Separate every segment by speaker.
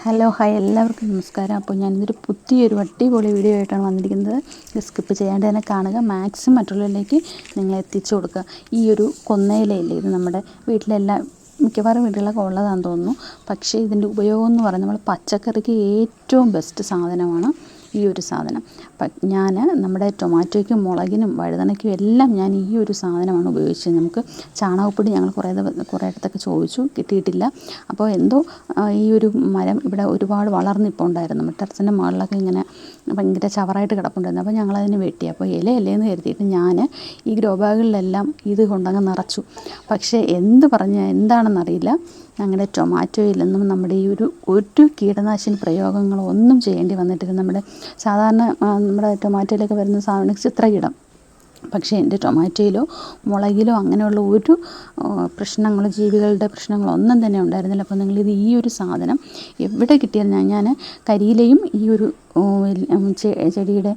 Speaker 1: Hello hi എല്ലാവർക്കും നമസ്കാരം. അപ്പോൾ ഞാനിതൊരു പുതിയൊരു അടിപൊളി വീഡിയോ ആയിട്ടാണ് വന്നിരിക്കുന്നത്. ഇത് സ്കിപ്പ് ചെയ്യാണ്ട് തന്നെ കാണുക. മാക്സിമം മറ്റുള്ളവരിലേക്ക് നിങ്ങൾ എത്തിച്ചു കൊടുക്കുക. ഈ ഒരു കൊന്നയിലയില്ലേ, ഇത് നമ്മുടെ വീട്ടിലെല്ലാം മിക്കവാറും വീടുകളൊക്കെ ഉള്ളതാണെന്ന് തോന്നുന്നു. പക്ഷേ ഇതിൻ്റെ ഉപയോഗം എന്ന് പറയുന്നത് നമ്മൾ പച്ചക്കറിക്ക് ഏറ്റവും ബെസ്റ്റ് സാധനമാണ് ഈ ഒരു സാധനം. ഞാൻ നമ്മുടെ ടൊമാറ്റോയ്ക്കും മുളകിനും വഴുതനയ്ക്കും എല്ലാം ഞാൻ ഈ ഒരു സാധനമാണ് ഉപയോഗിച്ചത്. നമുക്ക് ചാണകപ്പൊടി ഞങ്ങൾ കുറേ ഇടത്തൊക്കെ ചോദിച്ചു, കിട്ടിയിട്ടില്ല. അപ്പോൾ എന്തോ ഈ ഒരു മരം ഇവിടെ ഒരുപാട് വളർന്നിപ്പോണ്ടായിരുന്നു. നമ്മുടെ ടെറസിൻ്റെ മുകളിലൊക്കെ ഇങ്ങനെ ഭയങ്കര ചവറായിട്ട് കിടപ്പുണ്ടായിരുന്നു. അപ്പോൾ ഞങ്ങളതിന് വെട്ടി. അപ്പോൾ ഇലയല്ലേന്ന് കരുതിയിട്ട് ഞാൻ ഈ ഗ്രോ ബാഗുകളിലെല്ലാം ഇത് കൊണ്ടങ്ങ് നിറച്ചു. പക്ഷേ എന്താണെന്നറിയില്ല, ഞങ്ങളുടെ ടൊമാറ്റോയിലൊന്നും നമ്മുടെ ഈ ഒരു കീടനാശിനി പ്രയോഗങ്ങളോ ഒന്നും ചെയ്യേണ്ടി വന്നിട്ടില്ല. സാധാരണ നമ്മുടെ ടൊമാറ്റോയിലൊക്കെ വരുന്ന സാധനം ചിത്രകീടം. പക്ഷേ എൻ്റെ ടൊമാറ്റോയിലോ മുളകിലോ അങ്ങനെയുള്ള ഒരു പ്രശ്നങ്ങളോ ജീവികളുടെ പ്രശ്നങ്ങളോ ഒന്നും തന്നെ ഉണ്ടായിരുന്നില്ല. അപ്പോൾ നിങ്ങളിത് ഈ ഒരു സാധനം എവിടെ കിട്ടിയാലും ഞാൻ കരിയിലയും ഈ ഒരു ചെടിയുടെ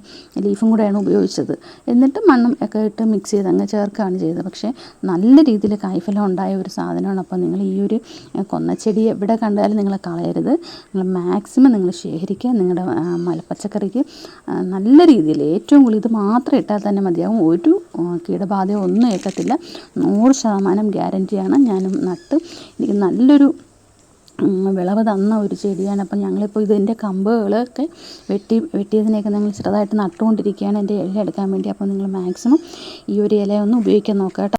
Speaker 1: ലീഫും കൂടെയാണ് ഉപയോഗിച്ചത്. എന്നിട്ട് മണ്ണും ഒക്കെ ഇട്ട് മിക്സ് ചെയ്ത് അങ്ങ് ചേർക്കുകയാണ് ചെയ്തത്. പക്ഷേ നല്ല രീതിയിൽ കായ്ഫലം ഉണ്ടായ ഒരു സാധനമാണ്. അപ്പോൾ നിങ്ങൾ ഈ ഒരു കൊന്നച്ചെടി എവിടെ കണ്ടാലും നിങ്ങൾ കളയരുത്. നിങ്ങൾ മാക്സിമം നിങ്ങൾ ശേഖരിക്കുക. നിങ്ങളുടെ പച്ചക്കറിക്ക് നല്ല രീതിയിൽ ഏറ്റവും കൂടുതൽ ഇത് മാത്രം ഇട്ടാൽ തന്നെ മതിയാവും. ഒരു കീടബാധയോ ഒന്നും ഏൽക്കത്തില്ല. 100% ഗ്യാരൻറ്റിയാണ്. ഞാനും നട്ട് എനിക്ക് നല്ലൊരു വിളവ് തന്ന ഒരു ചെടിയാണ്. അപ്പം ഞങ്ങളിപ്പോൾ ഇതിൻ്റെ കമ്പുകളൊക്കെ വെട്ടിയതിനെയൊക്കെ ഞങ്ങൾ ചെറുതായിട്ട് നട്ടുകൊണ്ടിരിക്കുകയാണ് എൻ്റെ ഇല എടുക്കാൻ വേണ്ടി. അപ്പോൾ നിങ്ങൾ മാക്സിമം ഈ ഒരു ഇല ഒന്ന് ഉപയോഗിക്കാൻ നോക്കുക കേട്ടോ.